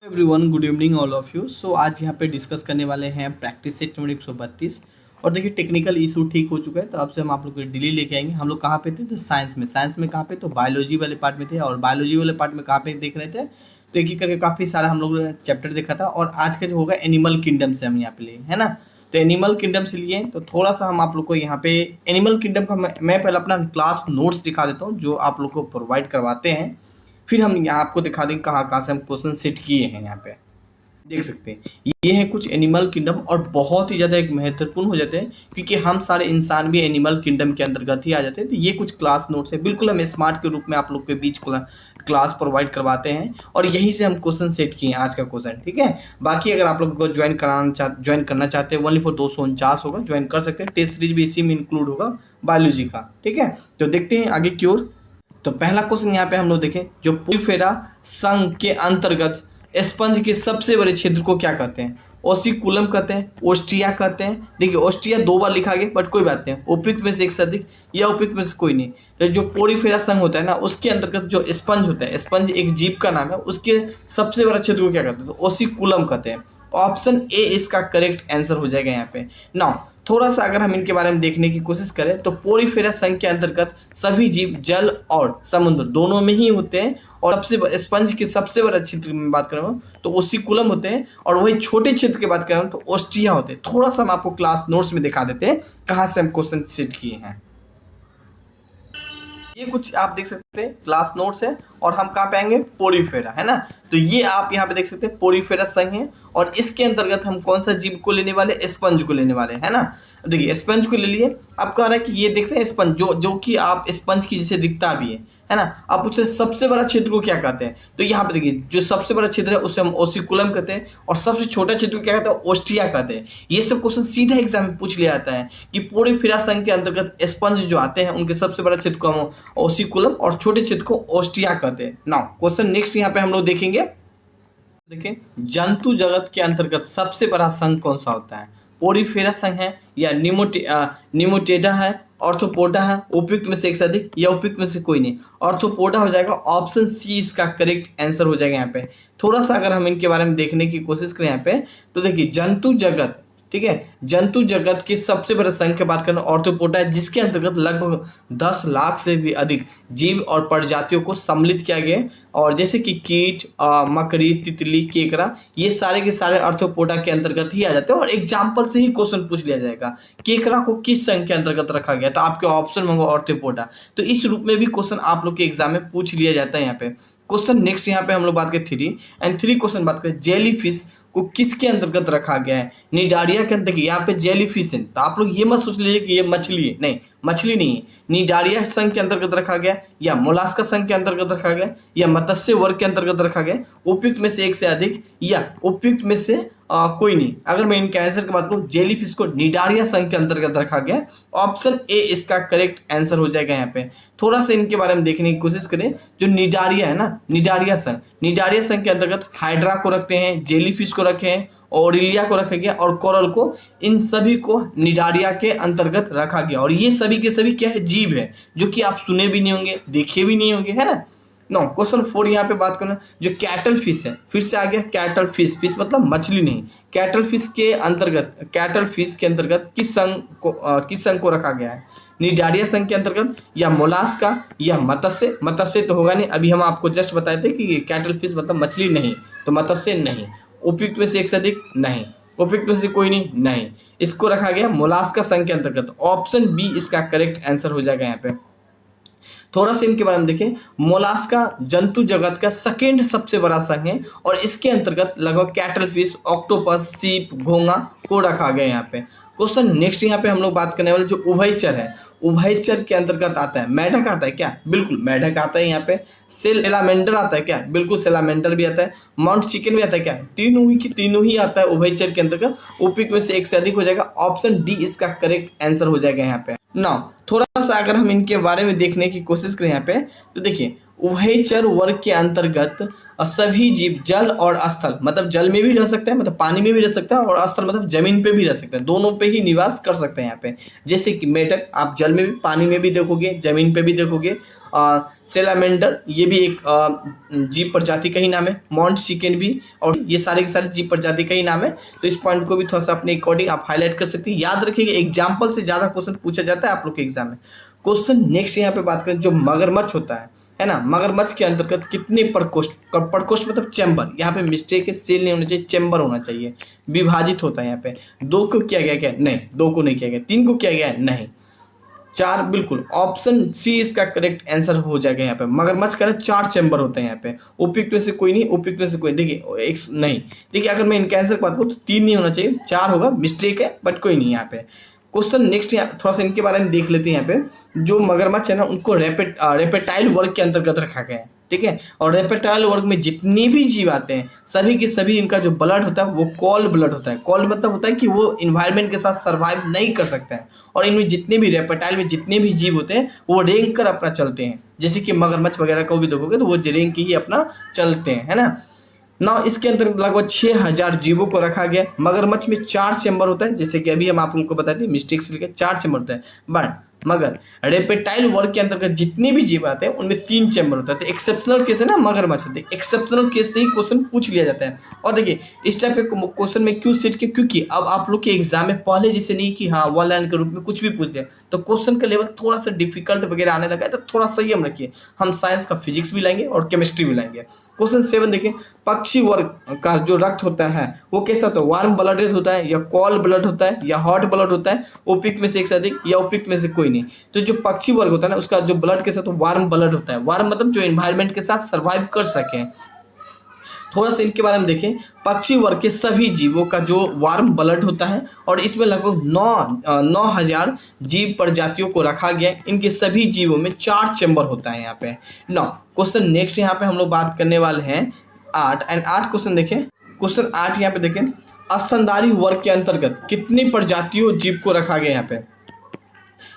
Everyone, good evening all of you. So आज यहाँ पे डिस्कस करने वाले हैं प्रैक्टिस सेट नंबर 132। और देखिए टेक्निकल इशू ठीक हो चुका है, तो अब से हम आप लोग को डेली लेके आएंगे। हम लोग कहाँ पे थे? तो साइंस में कहाँ पे? तो बायोलॉजी वाले पार्ट में थे। और बायोलॉजी वाले पार्ट में कहाँ पे देख रहे थे? तो एक ही करके काफ़ी सारा हम लोग ने चैप्टर देखा था। और आज का जो होगा एनिमल किंगडम से हम यहाँ पे लिए, है ना। तो एनिमल किंगडम से लिए, तो थोड़ा सा हम आप लोग को यहाँ पे एनिमल किंगडम का मैं पहले अपना क्लास नोट्स दिखा देता हूँ जो आप लोग को प्रोवाइड करवाते हैं। फिर हम यहाँ आपको दिखा देंगे कहाँ कहाँ से हम क्वेश्चन सेट किए हैं। यहाँ पे देख सकते हैं ये है कुछ एनिमल किंगडम, और बहुत ही ज़्यादा एक महत्वपूर्ण हो जाते हैं क्योंकि हम सारे इंसान भी एनिमल किंगडम के अंतर्गत ही आ जाते हैं। तो ये कुछ क्लास नोट्स है, बिल्कुल हम स्मार्ट के रूप में आप लोग के बीच क्लास प्रोवाइड करवाते हैं। और यहीं से हम क्वेश्चन सेट किए हैं आज का क्वेश्चन, ठीक है। बाकी अगर आप लोग को ज्वाइन करना चाहते हैं, ओनली फॉर 249 होगा, ज्वाइन कर सकते हैं। टेस्ट सीरीज भी इसी में इंक्लूड होगा बायोलॉजी का, ठीक है। तो देखते हैं आगे की ओर। तो पहला क्वेश्चन यहाँ पे हम लोग देखें, जो पोरीफेरा संघ के अंतर्गत स्पंज के सबसे बड़े क्षेत्र को क्या कहते हैं? ओसिकुलम कहते हैं, ओस्टिया कहते हैं। देखिए ओस्टिया 2 बार लिखा गया, बट कोई बात नहीं, उपयुक्त में से एक से अधिक या उपयुक्त में से कोई नहीं। तो जो पोरीफेरा संघ होता है ना, उसके अंतर्गत जो स्पंज होता है, स्पंज एक जीव का नाम है, उसके सबसे बड़ा क्षेत्र को क्या कहते हैं? तो ओसिकुलम कहते हैं। ऑप्शन ए इसका करेक्ट आंसर हो जाएगा यहाँ पे। नाउ थोड़ा सा अगर हम इनके बारे में देखने की कोशिश करें तो पोरीफेरा संघ के अंतर्गत सभी जीव जल और समुद्र दोनों में ही होते हैं। और सबसे स्पंज के सबसे बड़ा क्षेत्र की बात करें तो ओसिकुलम होते हैं, और वही छोटे क्षेत्र की बात करें तो ओस्टिया होते हैं। थोड़ा सा हम आपको क्लास नोट्स में दिखा देते हैं कहाँ से हम क्वेश्चन सेट किए हैं। ये कुछ आप देख सकते हैं क्लास नोट्स है, और हम कहाँ पे आएंगे? पोरीफेरा, है ना। तो ये आप यहाँ पे देख सकते हैं पोरीफेरा संघ है, और इसके अंतर्गत हम कौन सा जीव को लेने वाले? स्पंज को लेने वाले, है ना। देखिए स्पंज को ले लिए। अब कह रहा है कि ये देख रहे हैं स्पंज, जो कि आप स्पंज की जैसे दिखता भी है ना। अब उससे सबसे बड़ा क्षेत्र को क्या कहते हैं? तो यहाँ पे देखिए जो सबसे बड़ा क्षेत्र है उसे हम ओसिकुलम कहते हैं, और सबसे छोटा क्षेत्र को क्या कहते हैं? ओस्टिया कहते हैं। ये सब क्वेश्चन सीधा एग्जाम में पूछ लिया जाता है कि पोरीफेरा संघ के अंतर्गत स्पंज जो आते हैं उनके सबसे बड़ा क्षेत्र को हम ओसिकुलम और छोटे क्षेत्र को ओस्टिया कहते हैं। नाउ क्वेश्चन नेक्स्ट यहाँ पे हम लोग देखेंगे। देखिए जंतु जगत के अंतर्गत सबसे बड़ा संघ कौन सा होता है? पोरीफेरा संघ है, या निमोटेडा है, ऑर्थोपोडा है, उपयुक्त में से एक से अधिक या उपयुक्त में से कोई नहीं? ऑर्थोपोडा हो जाएगा। ऑप्शन सी इसका करेक्ट आंसर हो जाएगा यहाँ पे। थोड़ा सा अगर हम इनके बारे में देखने की कोशिश करें यहाँ पे, तो देखिए जंतु जगत, ठीक है, जंतु जगत की सबसे बड़ा संघ की बात करें ऑर्थोपोडा है, जिसके अंतर्गत लगभग 10 लाख से भी अधिक जीव और प्रजातियों को सम्मिलित किया गया है। और जैसे कि कीट, मकड़ी, तितली, केकड़ा, ये सारे के सारे ऑर्थोपोडा के अंतर्गत ही आ जाते हैं। और एग्जाम्पल से ही क्वेश्चन पूछ लिया जाएगा, केकड़ा को किस संघ के अंतर्गत रखा गया? तो आपके ऑप्शन में होगा ऑर्थोपोडा। तो इस रूप में भी क्वेश्चन आप लोग के एग्जाम में पूछ लिया जाता है यहाँ पे। क्वेश्चन नेक्स्ट यहाँ पे हम लोग बात करें 3 क्वेश्चन बात करें, जेली फिश को किसके अंतर्गत रखा गया है? निडारिया के अंतर्गत। यहाँ पे जेली फिश है, तो आप लोग ये मत सोच लीजिए कि ये मछली है, नहीं मछली नहीं है। निडारिया संघ के अंतर्गत रखा गया, या मोलास्का संघ के अंतर्गत रखा गया, या मत्स्य वर्ग के अंतर्गत रखा गया, उपयुक्त में से एक से अधिक या उपयुक्त में से कोई नहीं। अगर मैं इनके आंसर की बात करूँ, जेली फिश को निडारिया संघ के अंतर्गत रखा गया। ऑप्शन ए इसका करेक्ट आंसर हो जाएगा यहाँ पे। थोड़ा सा इनके बारे में देखने की कोशिश करें। जो निडारिया है ना, निडारिया संघ के अंतर्गत हाइड्रा को रखते हैं, जेली फिश को रखे हैं, ओरिलिया को रखा गया, और कोरल को, इन सभी को निडारिया के अंतर्गत रखा गया। और ये सभी के सभी क्या है? जीव है, जो कि आप सुने भी नहीं होंगे, देखे भी नहीं होंगे, है ना। नो क्वेश्चन 4 यहाँ पे बात करना, जो कैटल फिश है, फिर से आ गया कैटल फिश। फिश मतलब मछली नहीं। कैटल फिश के अंतर्गत किस संघ को रखा गया है? निडारिया संघ के अंतर्गत, या मोलास्का, या मत्स्य तो होगा नहीं। अभी हम आपको जस्ट बताए थे कि कैटल फिश मतलब मछली नहीं, तो मत्स्य नहीं। उपयुक्त में से एक से अधिक नहीं, उपयुक्त में से कोई नहीं, इसको रखा गया मोलास्का संघ के अंतर्गत। ऑप्शन बी इसका करेक्ट आंसर हो जाएगा यहाँ पे। थोड़ा सा इनके बारे में देखें। मोलास्का जंतु जगत का सेकेंड सबसे बड़ा संघ है, और इसके अंतर्गत लगभग कैटल फिश, ऑक्टोपस, सीप, घोंगा को रखा गया यहाँ पे। क्वेश्चन नेक्स्ट यहाँ पे हम लोग बात करने वाले, जो उभयचर है, उभयचर के अंतर्गत आता है। मेढक आता है क्या? बिल्कुल मेढक आता है यहाँ पे। सेलामेंडर आता है क्या? बिल्कुल सेलामेंडर भी आता है। माउंट चिकन भी आता है क्या? तीनों ही आता है उभयचर के अंतर्गत। उपयुक्त में से एक से अधिक हो जाएगा। ऑप्शन डी इसका करेक्ट आंसर हो जाएगा यहाँ पे। नाउ थोड़ा सा अगर हम इनके बारे में देखने की कोशिश करें यहाँ पे, तो देखिए उभयचर वर्ग के अंतर्गत सभी जीव जल और स्थल, मतलब जल में भी रह सकते हैं, मतलब पानी में भी रह सकता है, और स्थल मतलब जमीन पे भी रह सकते हैं, दोनों पे ही निवास कर सकते हैं यहाँ पे। जैसे कि मेढक आप जल में भी, पानी में भी देखोगे, जमीन पे भी देखोगे, सेलामेंडर, ये भी एक जीव प्रजाति का ही नाम है, माउंट चिकन भी, और ये सारे के सारे जीव प्रजाति का ही नाम है। तो इस पॉइंट को भी थोड़ा सा अपने अकॉर्डिंग आप हाईलाइट कर सकते हैं। याद रखिएगा एग्जाम्पल से ज़्यादा क्वेश्चन पूछा जाता है आप लोग के एग्जाम में। क्वेश्चन नेक्स्ट यहाँ पे बात करें, जो मगरमच्छ होता है ना, मगरमच्छ के अंतर्गत कितने प्रकोष्ठ मतलब चैम्बर, यहाँ पे मिस्टेक है, सेल नहीं होना चाहिए, चैम्बर होना चाहिए, विभाजित होता है। यहाँ पे 2 को किया गया क्या? नहीं, 2 को नहीं किया गया। 3 को किया गया है? नहीं। 4 बिल्कुल, ऑप्शन सी इसका करेक्ट आंसर हो जाएगा। यहाँ पे मगरमच्छ का 4 चैम्बर होते हैं यहाँ पे। उपयुक्त में से कोई नहीं, उपयुक्त में से कोई, देखिए एक नहीं, देखिए अगर मैं इनका आंसर बात करूँ तो 3 नहीं होना चाहिए, 4 होगा, मिस्टेक है, बट कोई नहीं। यहाँ पे क्वेश्चन नेक्स्ट थोड़ा सा इनके बारे में देख लेते हैं। यहाँ पे जो मगरमच्छ है ना, उनको रेपेटाइल वर्ग के अंतर्गत रखा गया है, ठीक है। और रेपेटाइल वर्ग में जितने भी जीव आते हैं सभी के सभी इनका जो ब्लड होता है वो कॉल्ड ब्लड होता है। कॉल्ड मतलब होता है कि वो इन्वायरमेंट के साथ सर्वाइव नहीं कर सकते हैं। और इनमें जितने भी रेपेटाइल में जितने भी जीव होते हैं वो रेंग कर अपना चलते हैं। जैसे कि मगरमच्छ वगैरह को भी देखोगे तो वो रेंग के ही अपना चलते हैं, है ना। ना इसके अंतर्गत लगभग 6000 जीवों को रखा गया। मगरमच्छ में 4 चैम्बर होता है, जैसे कि अभी हम आप लोगों को बताते हैं, मिस्टेक से लेकर 4 चैम्बर होता है। बट मगर रेपेटाइल वर्ग के अंतर्गत जितने भी जीव आते हैं उनमें 3 चैम्बर होता है। तो एक्सेप्शनल केस है ना मगरमच्छ, एक्सेप्शनल केस से ही क्वेश्चन पूछ लिया जाता है। और देखिए इस टाइप के क्वेश्चन में क्यों सेट किया, क्योंकि अब आप लोग के एग्जाम में पहले जैसे नहीं कि हाँ 1 लाइन के रूप में कुछ भी पूछ दिया, तो क्वेश्चन का लेवल थोड़ा सा डिफिकल्ट वगैरह आने लगा है। तो थोड़ा संयम रखिए, हम साइंस का फिजिक्स भी लाएंगे और केमिस्ट्री भी लाएंगे। क्वेश्चन 7 देखिए, पक्षी वर्ग का जो रक्त होता है वो कैसा होता है? वार्म ब्लडेड होता है या कॉल्ड ब्लड होता है या हॉट ब्लड होता है? उपयुक्त में से एक से अधिक या उपयुक्त में से कोई नहीं। तो जो पक्षी वर्ग होता है ना उसका जो ब्लड के साथ वार्म ब्लड होता है। वार्म मतलब जो एनवायरनमेंट के साथ सर्वाइव कर सके। थोड़ा सा इनके बारे में देखें, पक्षी वर्ग के सभी जीवों का जो वार्म ब्लड होता है और इसमें लगभग 9000 जीव प्रजातियों को रखा गया है। इनके सभी जीवों में 4 चैम्बर होता है यहाँ पे। 9 क्वेश्चन नेक्स्ट यहाँ पे हम लोग बात करने वाले हैं 8 क्वेश्चन देखें। क्वेश्चन 8 यहाँ पे देखें, स्तनधारी वर्ग के अंतर्गत कितनी प्रजातियों जीव को रखा गया यहाँ पे?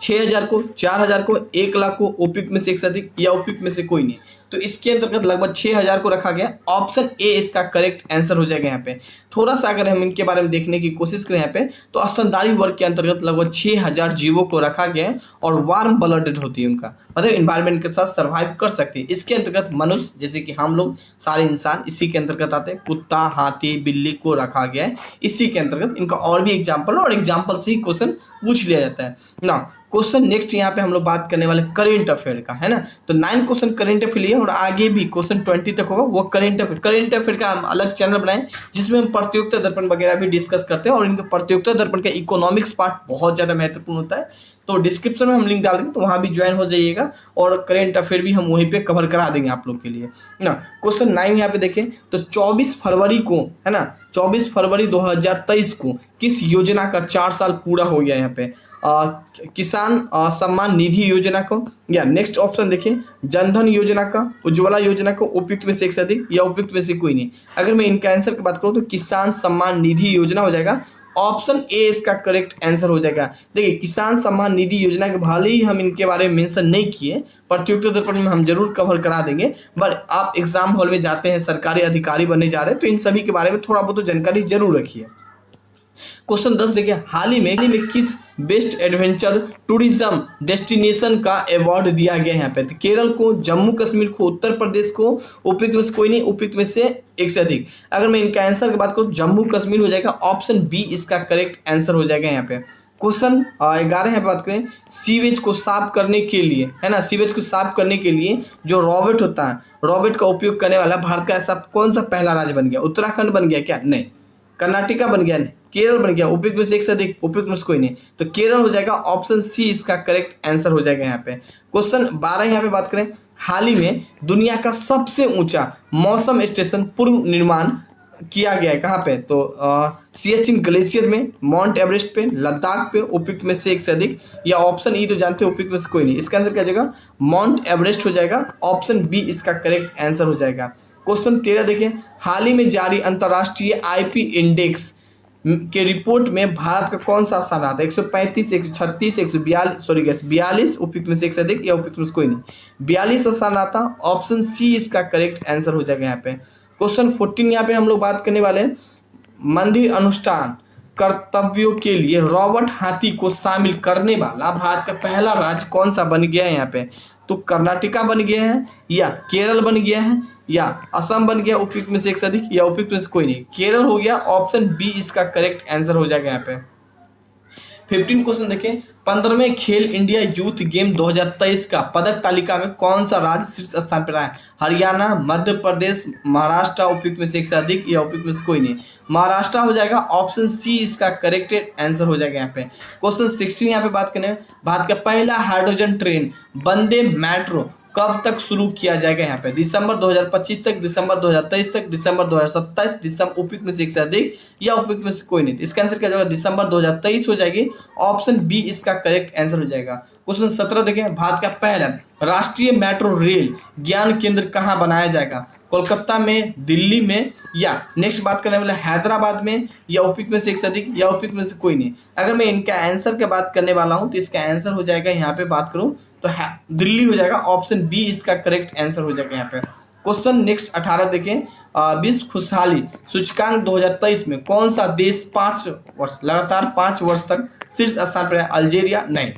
6000 को, 4000 को, 1 लाख को, उपयुक्त में से एक से अधिक या उपयुक्त में से कोई नहीं। तो इसके अंतर्गत लगभग 6000 को रखा गया। ऑप्शन ए इसका करेक्ट आंसर हो जाएगा यहाँ पे। थोड़ा सा अगर हम इनके बारे में देखने की कोशिश करें यहाँ पे, तो स्तनधारी वर्ग के अंतर्गत लगभग 6000 जीवों को रखा गया है और वार्म ब्लडेड होती है उनका, मतलब इन्वायरमेंट के साथ सर्वाइव कर सकती है। इसके अंतर्गत मनुष्य जैसे कि हम लोग सारे इंसान इसी के अंतर्गत आते हैं। कुत्ता, हाथी, बिल्ली को रखा गया है इसी के अंतर्गत। इनका और भी एग्जाम्पल और एग्जाम्पल से ही क्वेश्चन पूछ लिया जाता है ना। क्वेश्चन नेक्स्ट यहाँ पे हम लोग बात करने वाले करेंट अफेयर का, है ना। तो 9 क्वेश्चन करेंट अफेयर और आगे भी क्वेश्चन 20 तक होगा वो करेंट अफेयर का हम अलग चैनल बनाए जिसमें हम प्रतियोगिता दर्पण वगैरह भी डिस्कस करते हैं। और इनका प्रतियोगिता दर्पण का इकोनॉमिक्स पार्ट बहुत ज़्यादा महत्वपूर्ण होता है। तो डिस्क्रिप्शन में हम लिंक डाल देंगे, तो वहाँ भी ज्वाइन हो जाइएगा और करेंट अफेयर भी हम वहीं पे कवर करा देंगे आप लोग के लिए ना। क्वेश्चन 9 यहाँ पे देखें, तो 24 फरवरी को, है ना, 24 फरवरी 2023 को किस योजना का 4 साल पूरा हो गया यहाँ पे? किसान सम्मान निधि योजना को, या नेक्स्ट ऑप्शन देखिए जनधन योजना का, उज्ज्वला योजना को, उपयुक्त में से एक से अधिक या उपयुक्त में से कोई नहीं। अगर मैं इनका आंसर की बात करूँ तो किसान सम्मान निधि योजना हो जाएगा। ऑप्शन ए इसका करेक्ट आंसर हो जाएगा। देखिए किसान सम्मान निधि योजना के भले ही हम इनके बारे में मेंशन नहीं किए, प्रतियोगिता दर्पण में हम जरूर कवर करा देंगे। बट आप एग्जाम हॉल में जाते हैं, सरकारी अधिकारी बनने जा रहे हैं, तो इन सभी के बारे में थोड़ा बहुत जानकारी जरूर रखिए। क्वेश्चन 10 देखिए, हाल ही में किस बेस्ट एडवेंचर टूरिज्म डेस्टिनेशन का अवार्ड दिया गया है यहाँ पे? तो केरल को, जम्मू कश्मीर को, उत्तर प्रदेश को, उपयुक्त में से कोई नहीं, उपयुक्त में से एक से अधिक। अगर मैं इनका आंसर की बात करूँ जम्मू कश्मीर हो जाएगा। ऑप्शन बी इसका करेक्ट आंसर हो जाएगा यहाँ पे। क्वेश्चन 11 है, बात करें सीवेज को साफ करने के लिए, है ना, सीवेज को साफ करने के लिए जो रॉबोट होता है, रॉबोट का उपयोग करने वाला भारत का ऐसा कौन सा पहला राज्य बन गया? उत्तराखंड बन गया क्या? नहीं। कर्नाटका बन गया? नहीं। केरल बन गया? उपयुक्त में से एक से अधिक, उपयुक्त में से कोई नहीं, तो केरल हो जाएगा। ऑप्शन सी इसका करेक्ट आंसर हो जाएगा यहाँ पे। क्वेश्चन 12 यहाँ पे बात करें, हाल ही में दुनिया का सबसे ऊंचा मौसम स्टेशन पूर्व निर्माण किया गया है कहाँ पे? तो सियाचिन ग्लेशियर में, माउंट एवरेस्ट पे, लद्दाख पे, उपयुक्त में से एक से अधिक या ऑप्शन ई तो जानते हो, उपयुक्त में से कोई नहीं। इसका आंसर क्या हो जाएगा? माउंट एवरेस्ट हो जाएगा। ऑप्शन बी इसका करेक्ट आंसर हो जाएगा। क्वेश्चन 13 देखिए, हाल ही में जारी अंतर्राष्ट्रीय आईपी इंडेक्स के रिपोर्ट में भारत का कौन सा स्थान आता है? 135, 136, 142, उपयुक्त में से एक से अधिक या उपयुक्त में से कोई नहीं, 42 स्थान आता। ऑप्शन सी इसका करेक्ट आंसर हो जाएगा यहाँ पे। क्वेश्चन 14 यहाँ पे हम लोग बात करने वाले हैं, मंदिर अनुष्ठान कर्तव्यों के लिए रॉबर्ट हाथी को शामिल करने वाला भारत का पहला राज्य कौन सा बन गया है यहाँ पे? तो कर्नाटका बन गया है या केरल बन गया है या असम बन गया, उपयुक्त में से एक से अधिक, या उपयुक्त में से कोई नहीं, केरल हो गया। ऑप्शन बी इसका करेक्ट आंसर हो जाएगा यहाँ पे। 15 क्वेश्चन देखें, 15वें खेल इंडिया यूथ गेम 2023 का पदक तालिका में कौन सा राज्य शीर्ष स्थान पर रहा है? हरियाणा, मध्य प्रदेश, महाराष्ट्र, उपयुक्त में से एक से अधिक, या उपयुक्त में से कोई नहीं। महाराष्ट्र हो जाएगा, ऑप्शन सी इसका करेक्ट आंसर हो जाएगा यहाँ पे। क्वेश्चन 16 यहाँ पे बात करें, भारत का पहला हाइड्रोजन ट्रेन वंदे मेट्रो कब तक शुरू किया जाएगा? यहाँ पे दिसंबर 2025 तक, दिसंबर 2023 तक, दिसंबर 2027, दिसंबर उपयुक्त में से एक से अधिक, या उपयुक्त में से कोई नहीं। इसका आंसर क्या जाएगा? दिसंबर 2023 हो जाएगी। ऑप्शन बी इसका करेक्ट आंसर हो जाएगा। क्वेश्चन 17 देखें, भारत का पहला राष्ट्रीय मेट्रो रेल ज्ञान केंद्र कहाँ बनाया जाएगा? कोलकाता में, दिल्ली में, या नेक्स्ट बात करने वाला हैदराबाद में, या उपयुक्त में से एक से अधिक, या उपयुक्त में से कोई नहीं। अगर मैं इनका आंसर की बात करने वाला हूं तो इसका आंसर हो जाएगा, यहाँ पे बात करूं तो दिल्ली हो जाएगा। ऑप्शन बी इसका करेक्ट आंसर हो जाएगा यहाँ पे। क्वेश्चन नेक्स्ट 18 देखें, विश्व खुशहाली सूचकांक 2023 में कौन सा देश 5 वर्ष लगातार 5 वर्ष तक शीर्ष स्थान पर है? अल्जीरिया नहीं,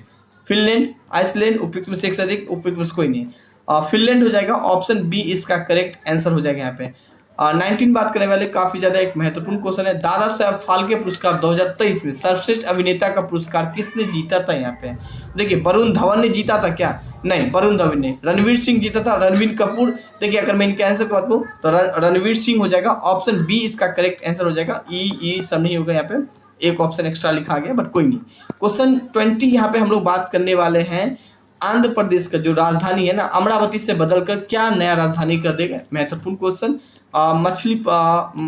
फिनलैंड, आइसलैंड, उपयुक्त में से एक से अधिक, उपयुक्त में से कोई नहीं। फिनलैंड हो जाएगा। ऑप्शन बी इसका करेक्ट आंसर हो जाएगा यहाँ पे। 19 बात करने वाले काफी ज्यादा एक महत्वपूर्ण क्वेश्चन है, दादा साहब फाल्के पुरस्कार 2023 में सर्वश्रेष्ठ अभिनेता का पुरस्कार किसने जीता था? यहाँ पे देखिए, वरुण धवन ने जीता था क्या? नहीं, वरुण धवन ने। रणवीर सिंह जीता था, रणवीर कपूर। देखिए, अगर मैं इनके आंसर की बात करूँ तो रणवीर सिंह हो जाएगा। ऑप्शन बी इसका करेक्ट आंसर हो जाएगा। ई सब नहीं होगा यहाँ पे, एक ऑप्शन एक्स्ट्रा लिखा गया बट कोई नहीं। क्वेश्चन 20 यहाँ पे हम लोग बात करने वाले हैं, आंध्र प्रदेश का जो राजधानी है ना, अमरावती से बदलकर क्या नया राजधानी कर देगा? महत्वपूर्ण क्वेश्चन।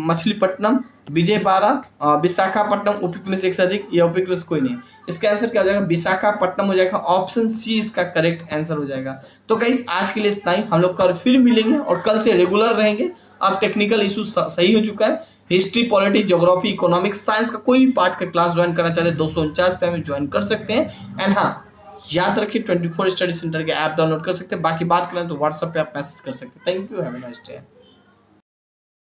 मछलीपट्टनम, विजयवाड़ा, विशाखापट्टनम, उपयुक्त में से एक से अधिक, या उपयुक्त में से कोई नहीं। इसका आंसर क्या हो जाएगा? विशाखापट्टनम हो जाएगा। ऑप्शन सी इसका करेक्ट आंसर हो जाएगा। तो गाइस आज के लिए इतना ही, हम लोग कल फिर मिलेंगे और कल से रेगुलर रहेंगे। अब टेक्निकल इशू सही हो चुका है। History, polity, geography, economics, science का कोई भी पार्ट का क्लास ज्वाइन करना चाहते हैं 249 पे हमें ज्वाइन कर सकते हैं। एंड हाँ, याद रखिए 24 स्टडी सेंटर के ऐप डाउनलोड कर सकते हैं। बाकी बात करें तो व्हाट्सएप पे आप मैसेज कर सकते हैं। Thank you, have a nice day.